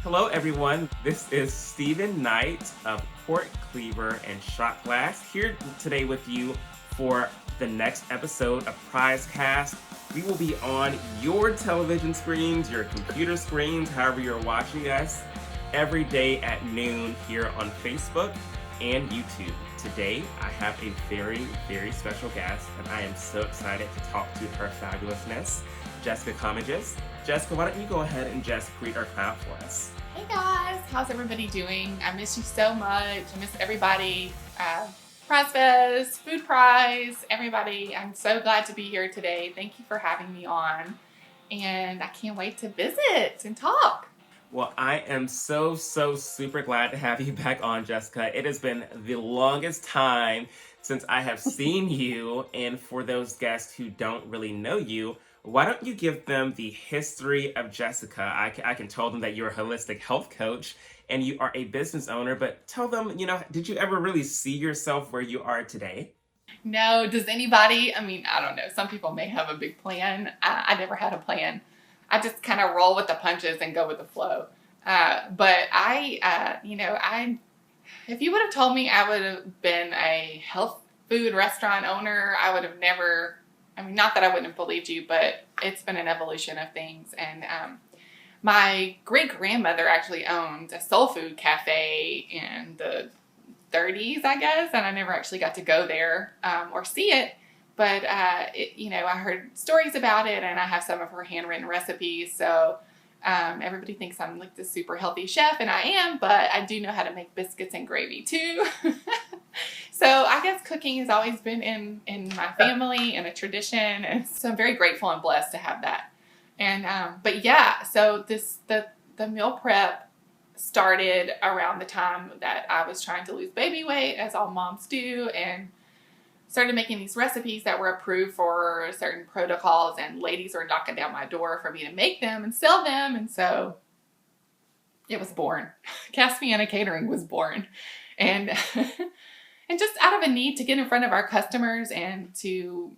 Hello, everyone. This is Stephen Knight of Port Cleaver and Shot Glass here today with you for the next episode of Prizecast. We will be on your television screens, your computer screens, however you're watching us, every day at noon here on Facebook and YouTube. Today, I have a very, very special guest, and I am so excited to talk to her fabulousness, Jessica Comegys. Jessica, why don't you go ahead and just greet our crowd for us? Hey guys, how's everybody doing? I miss you so much. I miss everybody. Prize Fest, Food Prize, everybody. I'm so glad to be here today. Thank you for having me on. And I can't wait to visit and talk. Well, I am so super glad to have you back on, Jessica. It has been the longest time since I have seen you. And for those guests who don't really know you, why don't you give them the history of Jessica? I can tell them that you're a holistic health coach and you are a business owner, but tell them, did you ever really see yourself where you are today? No, does anybody? I don't know. Some people may have a big plan. I never had a plan. I just kind of roll with the punches and go with the flow. But if you would have told me I would have been a health food restaurant owner, I would have never, not that I wouldn't have believed you, but it's been an evolution of things. And my great-grandmother actually owned a soul food cafe in the 30s, I guess, and I never actually got to go there or see it. But, I heard stories about it, and I have some of her handwritten recipes. So everybody thinks I'm like this super healthy chef, and I am, but I do know how to make biscuits and gravy too. So I guess cooking has always been in my family and a tradition. And so I'm very grateful and blessed to have that. And, so the meal prep started around the time that I was trying to lose baby weight, as all moms do, and started making these recipes that were approved for certain protocols, and ladies were knocking down my door for me to make them and sell them. And so it was born. Caspiana Catering was born. And, and just out of a need to get in front of our customers and to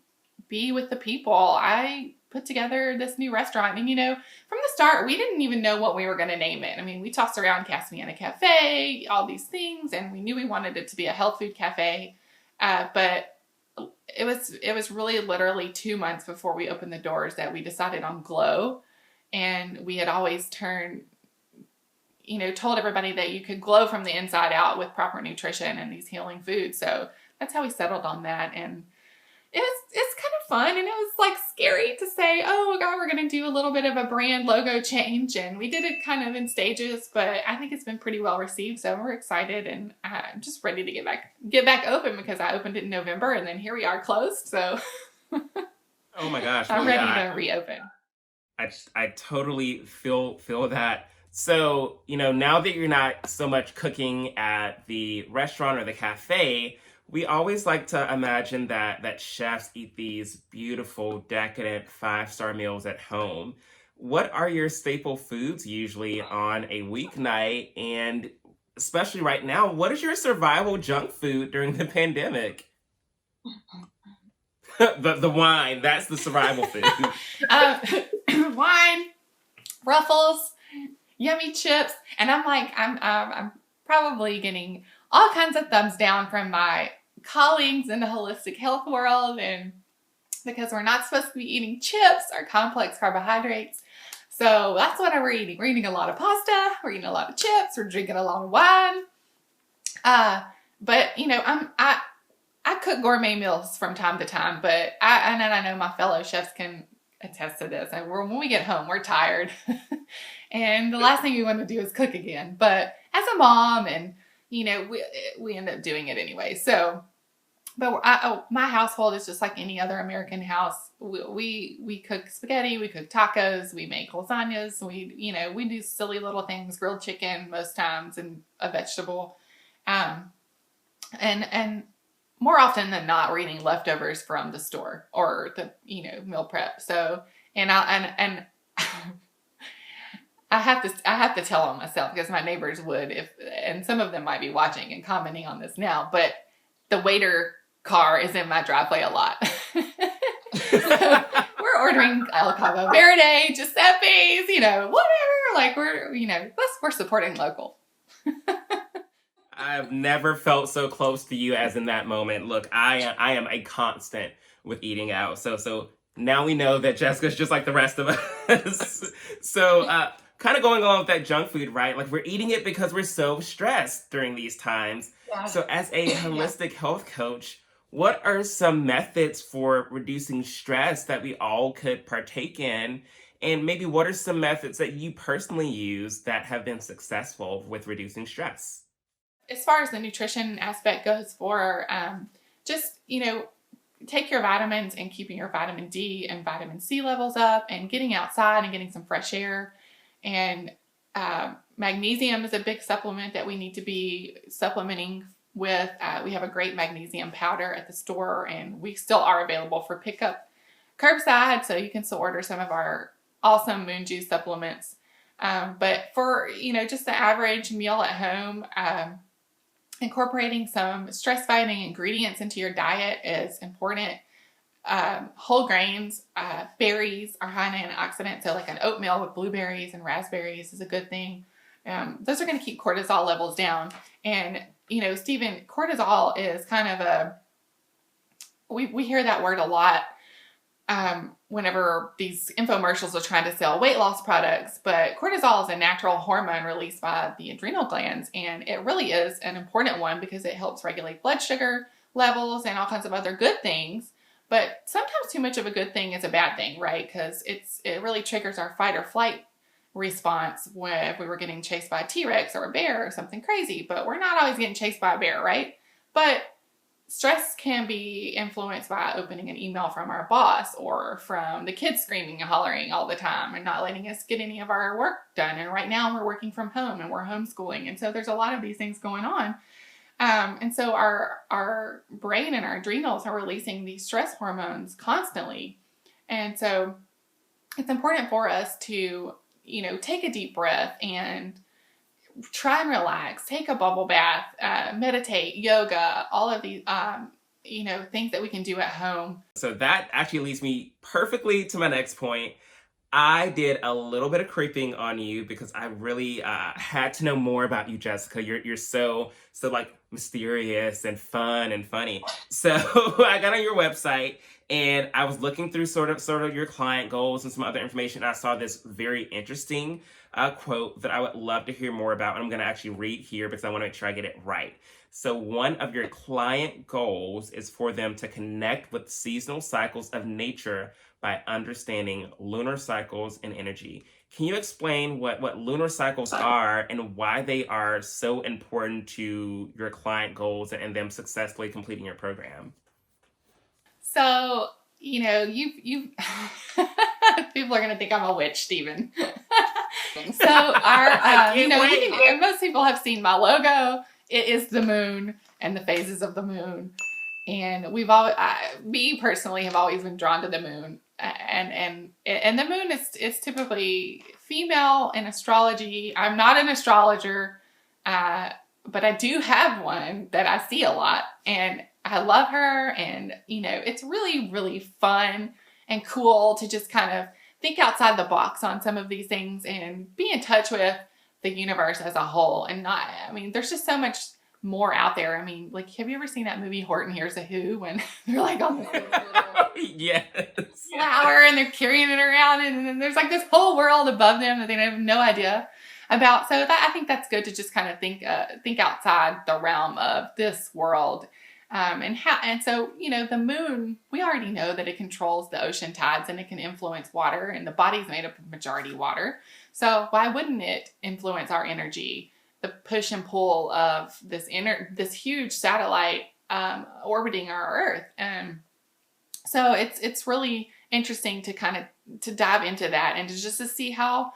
be with the people, I put together this new restaurant. And, from the start, we didn't even know what we were going to name it. We tossed around Caspiana Cafe, all these things, and we knew we wanted it to be a health food cafe. But it was really literally 2 months before we opened the doors that we decided on glow. And we had always told everybody that you could glow from the inside out with proper nutrition and these healing foods. So that's how we settled on that. And it's kind of fun, and it was like scary to say, oh my God, we're going to do a little bit of a brand logo change. And we did it kind of in stages, but I think it's been pretty well received. So we're excited, and I'm just ready to get back open, because I opened it in November, and then here we are closed. So oh my gosh, I'm ready to reopen. I totally feel that. So, now that you're not so much cooking at the restaurant or the cafe, we always like to imagine that chefs eat these beautiful, decadent 5-star meals at home. What are your staple foods usually on a weeknight? And especially right now, what is your survival junk food during the pandemic? The wine, that's the survival food. Wine, Ruffles, yummy chips. And I'm probably getting all kinds of thumbs down from my colleagues in the holistic health world, and because we're not supposed to be eating chips or complex carbohydrates. So that's what we're eating. We're eating a lot of pasta, we're eating a lot of chips, we're drinking a lot of wine. But I cook gourmet meals from time to time, but I know my fellow chefs can attest to this. And when we get home, we're tired. And the last thing we want to do is cook again. But as a mom, and we end up doing it anyway. So, but my household is just like any other American house. We cook spaghetti, we cook tacos, we make lasagnas. We do silly little things, grilled chicken most times, and a vegetable. And more often than not, we're eating leftovers from the store or the meal prep. So, and I have to tell on myself, because my neighbors would, and some of them might be watching and commenting on this now, but the waiter car is in my driveway a lot. So we're we're ordering El Cabo Verde, Giuseppe's, whatever. Like we're supporting local. I've never felt so close to you as in that moment. Look, I am a constant with eating out. So now we know that Jessica's just like the rest of us. So kind of going on with that junk food, right? Like we're eating it because we're so stressed during these times. Yeah. So as a holistic health coach, what are some methods for reducing stress that we all could partake in? And maybe what are some methods that you personally use that have been successful with reducing stress? As far as the nutrition aspect goes, for just take your vitamins and keeping your vitamin D and vitamin C levels up, and getting outside and getting some fresh air. And magnesium is a big supplement that we need to be supplementing with. We have a great magnesium powder at the store, and we still are available for pickup curbside, so you can still order some of our awesome Moon Juice supplements. But for just the average meal at home, incorporating some stress fighting ingredients into your diet is important. Whole grains, berries are high in antioxidants, so like an oatmeal with blueberries and raspberries is a good thing. Those are going to keep cortisol levels down. And Stephen, cortisol is kind of we hear that word a lot whenever these infomercials are trying to sell weight loss products, but cortisol is a natural hormone released by the adrenal glands, and it really is an important one because it helps regulate blood sugar levels and all kinds of other good things. But sometimes too much of a good thing is a bad thing, right? Because it really triggers our fight or flight response if we were getting chased by a T-Rex or a bear or something crazy. But we're not always getting chased by a bear, right? But stress can be influenced by opening an email from our boss, or from the kids screaming and hollering all the time and not letting us get any of our work done. And right now we're working from home and we're homeschooling. And so there's a lot of these things going on. And so our brain and our adrenals are releasing these stress hormones constantly. And so it's important for us to, take a deep breath and try and relax, take a bubble bath, meditate, yoga, all of these, things that we can do at home. So that actually leads me perfectly to my next point. I did a little bit of creeping on you because I really had to know more about you, Jessica. You're so like mysterious and fun and funny. So I got on your website and I was looking through sort of your client goals and some other information. I saw this very interesting quote that I would love to hear more about. And I'm going to actually read here because I want to make sure I get it right. So one of your client goals is for them to connect with seasonal cycles of nature by understanding lunar cycles and energy. Can you explain what lunar cycles are and why they are so important to your client goals and them successfully completing your program? So, you people are going to think I'm a witch, Stephen. So most people have seen my logo. It is the moon and the phases of the moon. And me personally have always been drawn to the moon. And the moon is typically female in astrology. I'm not an astrologer, but I do have one that I see a lot, and I love her. And it's really, really fun and cool to just kind of think outside the box on some of these things and be in touch with the universe as a whole. And there's just so much more out there. Like, have you ever seen that movie Horton Hears a Who, when they're like on this little yes. flower and they're carrying it around, and then there's like this whole world above them that they have no idea about. So I think that's good to just kind of think outside the realm of this world. So the moon, we already know that it controls the ocean tides and it can influence water, and the body's made up of majority water. So why wouldn't it influence our energy? The push and pull of this huge satellite orbiting our Earth. So it's really interesting to dive into that and to see how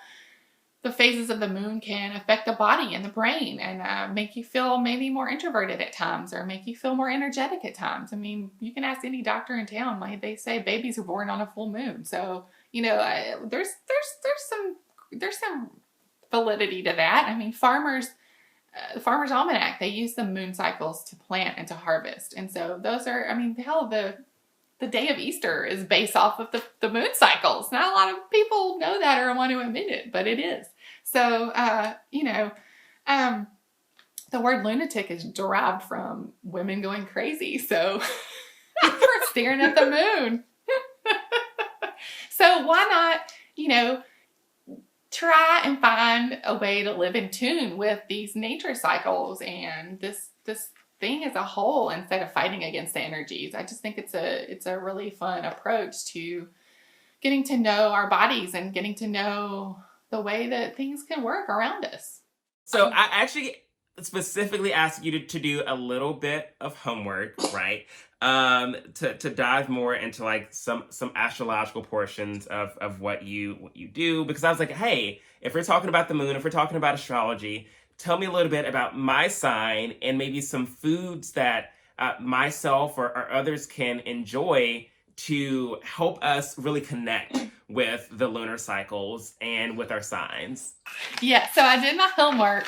the phases of the moon can affect the body and the brain, and make you feel maybe more introverted at times, or make you feel more energetic at times. You can ask any doctor in town. They say babies are born on a full moon. So there's some validity to that. Farmers, the Farmer's Almanac, they use the moon cycles to plant and to harvest. And so those are, the the day of Easter is based off of the moon cycles. Not a lot of people know that or want to admit it, but it is. So, the word lunatic is derived from women going crazy. So, for staring at the moon. So why not, try and find a way to live in tune with these nature cycles and this thing as a whole instead of fighting against the energies. I just think it's a really fun approach to getting to know our bodies and getting to know the way that things can work around us. So I actually specifically asked you to do a little bit of homework, right? To dive more into like some astrological portions of what you do, because I was like, hey, if we're talking about the moon, if we're talking about astrology, tell me a little bit about my sign and maybe some foods that myself or others can enjoy to help us really connect with the lunar cycles and with our signs. Yeah, so I did my homework.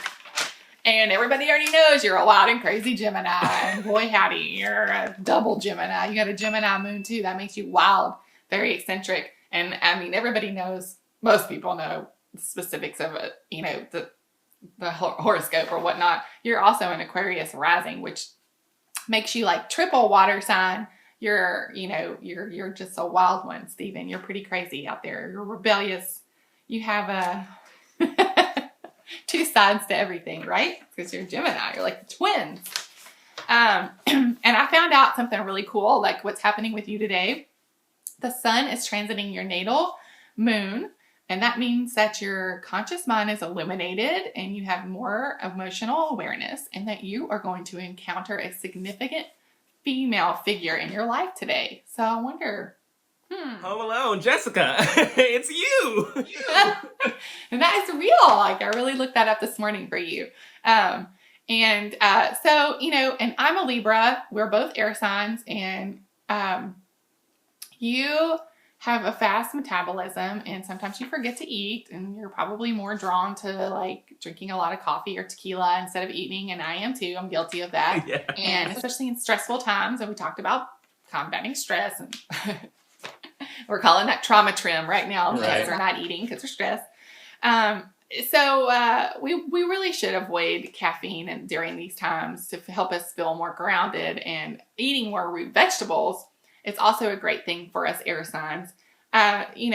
And everybody already knows you're a wild and crazy Gemini. And boy, howdy, you're a double Gemini. You got a Gemini moon too. That makes you wild, very eccentric. And I mean, everybody knows, most people know the specifics of it, the horoscope or whatnot. You're also an Aquarius rising, which makes you like triple water sign. You're just a wild one, Stephen. You're pretty crazy out there. You're rebellious. You have a two sides to everything, right? Because you're Gemini. You're like the twins. And I found out something really cool, like what's happening with you today. The sun is transiting your natal moon, and that means that your conscious mind is illuminated and you have more emotional awareness, and that you are going to encounter a significant female figure in your life today. So I wonder, Home Alone, Jessica, it's you. And that is real. Like, I really looked that up this morning for you. So, and I'm a Libra. We're both air signs, and you have a fast metabolism, and sometimes you forget to eat, and you're probably more drawn to like drinking a lot of coffee or tequila instead of eating, and I am too. I'm guilty of that. Yeah. And especially in stressful times, and we talked about combating stress, and we're calling that trauma trim right now because Right. we're not eating because we're stressed. We really should avoid caffeine during these times to help us feel more grounded, and eating more root vegetables. It's also a great thing for us air signs. We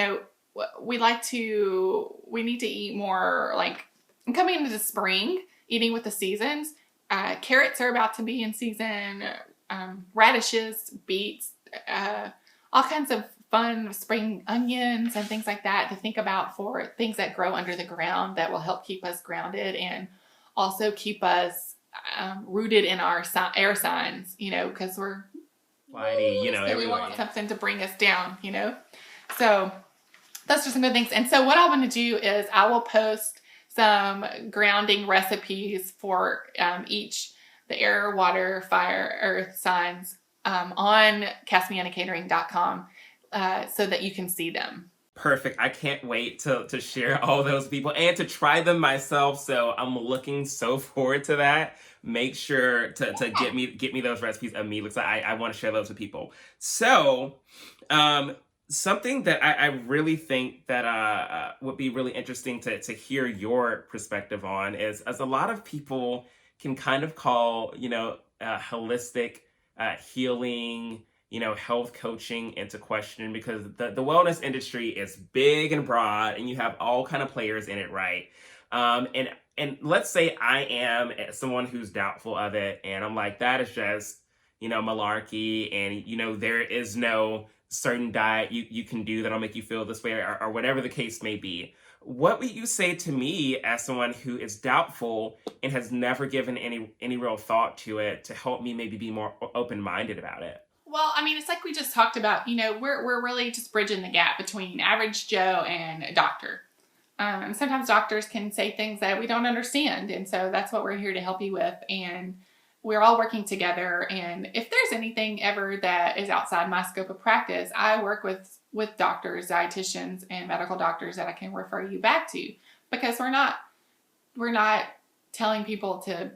need to eat more, like coming into the spring, eating with the seasons. Carrots are about to be in season, radishes, beets, all kinds of fun spring onions and things like that to think about for things that grow under the ground that will help keep us grounded and also keep us rooted in our air signs, because we're Whitey, so we everyone. want something to bring us down, So those are some good things. And so what I want to do is I will post some grounding recipes for the air, water, fire, earth signs on castmeonicatering.com so that you can see them. Perfect. I can't wait to share all those people and to try them myself. So I'm looking so forward to that. Make sure to get me those recipes immediately, because I want to share those with people. So something that I really think that would be really interesting to hear your perspective on is, as a lot of people can kind of call, holistic healing, health coaching into question, because the wellness industry is big and broad, and you have all kind of players in it, right? And let's say I am someone who's doubtful of it, and I'm like, that is just, malarkey, and, there is no certain diet you can do that'll make you feel this way, or whatever the case may be. What would you say to me as someone who is doubtful and has never given any real thought to it, to help me maybe be more open-minded about it? Well, I mean, it's like we just talked about, we're really just bridging the gap between average Joe and a doctor. Sometimes doctors can say things that we don't understand. And so that's what we're here to help you with. And we're all working together. And if there's anything ever that is outside my scope of practice, I work with doctors, dietitians, and medical doctors that I can refer you back to, because we're not telling people to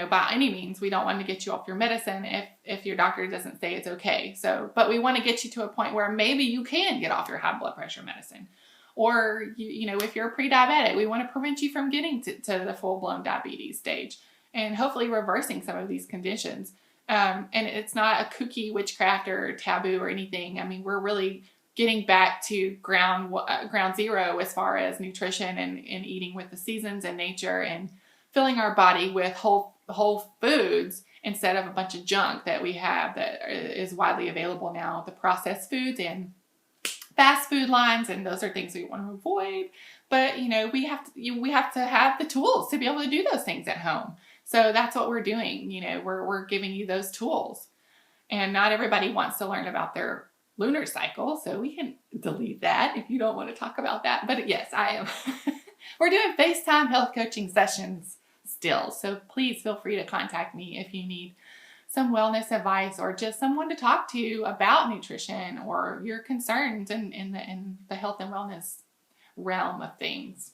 by any means, we don't want to get you off your medicine if your doctor doesn't say it's okay. So, but we want to get you to a point where maybe you can get off your high blood pressure medicine. Or, if you're pre-diabetic, we want to prevent you from getting to the full-blown diabetes stage and hopefully reversing some of these conditions. And it's not a kooky witchcraft or taboo or anything. I mean, we're really getting back to ground zero as far as nutrition and eating with the seasons and nature and filling our body with whole foods instead of a bunch of junk that we have that is widely available now, the processed foods and fast food lines, and those are things we want to avoid. But we have to have the tools to be able to do those things at home. So that's what we're doing. We're giving you those tools, and not everybody wants to learn about their lunar cycle, so we can delete that if you don't want to talk about that. But yes, I am. We're doing FaceTime health coaching sessions still, so please feel free to contact me if you need some wellness advice or just someone to talk to about nutrition or your concerns in the health and wellness realm of things.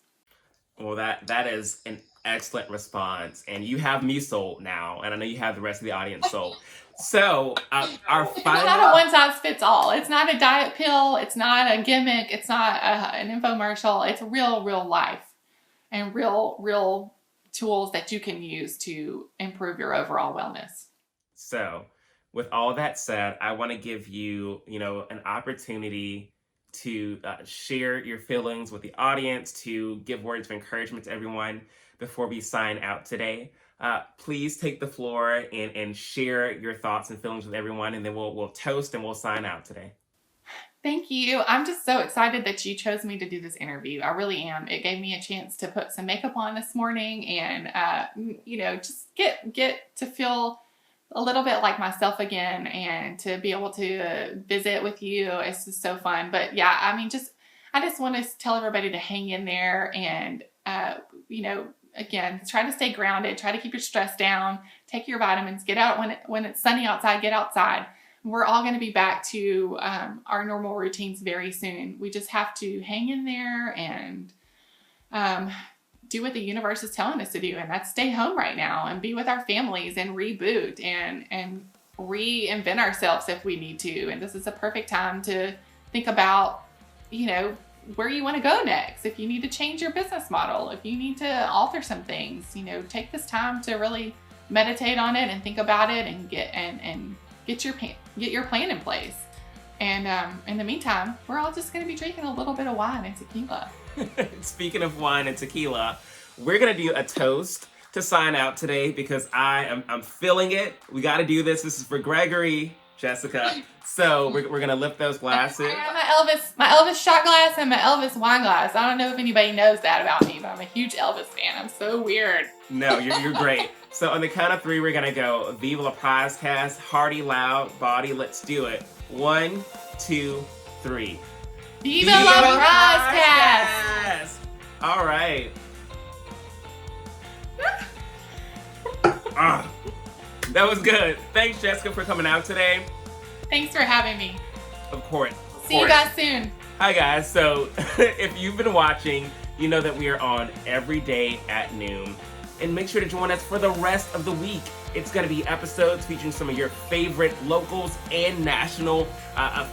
Well, that is an excellent response, and you have me sold now, and I know you have the rest of the audience sold. So our final... It's not a one-size-fits-all. It's not a diet pill. It's not a gimmick. It's not an infomercial. It's real life and real tools that you can use to improve your overall wellness. So with all that said, I want to give you, an opportunity to share your feelings with the audience, to give words of encouragement to everyone before we sign out today. Please take the floor and share your thoughts and feelings with everyone, and then we'll toast and we'll sign out today. Thank you. I'm just so excited that you chose me to do this interview. I really am. It gave me a chance to put some makeup on this morning and, just get to feel a little bit like myself again and to be able to visit with you. It's just so fun. But yeah, I just want to tell everybody to hang in there and, again, try to stay grounded, try to keep your stress down, take your vitamins, get out when it's sunny outside, get outside. We're all going to be back to our normal routines very soon. We just have to hang in there and do what the universe is telling us to do. And that's stay home right now and be with our families and reboot and reinvent ourselves if we need to. And this is a perfect time to think about, where you want to go next. If you need to change your business model, if you need to alter some things, take this time to really meditate on it and think about it and get your plan in place. And in the meantime, we're all just going to be drinking a little bit of wine and tequila. Speaking of wine and tequila, we're going to do a toast to sign out today because I'm feeling it. We got to do this. This is for Gregory, Jessica. So we're going to lift those glasses. I have my Elvis shot glass and my Elvis wine glass. I don't know if anybody knows that about me, but I'm a huge Elvis fan. I'm so weird. No, you're great. So on the count of 3, we're going to go Viva La Prizecast, hearty, loud, body, let's do it. 1, 2, 3. Viva La Prizecast! All right. That was good. Thanks, Jessica, for coming out today. Thanks for having me. Of course. See you guys soon. Hi, guys. So if you've been watching, you know that we are on every day at noon. And make sure to join us for the rest of the week. It's going to be episodes featuring some of your favorite locals and national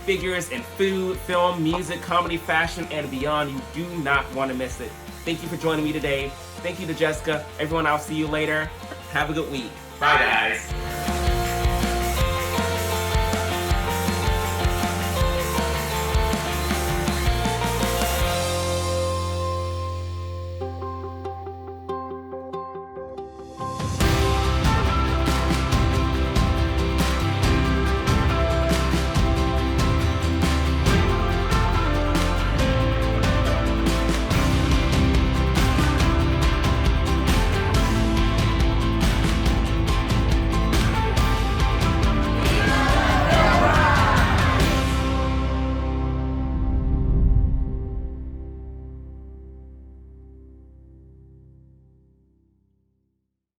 figures in food, film, music, comedy, fashion, and beyond. You do not want to miss it. Thank you for joining me today. Thank you to Jessica. Everyone, I'll see you later. Have a good week. Bye, guys.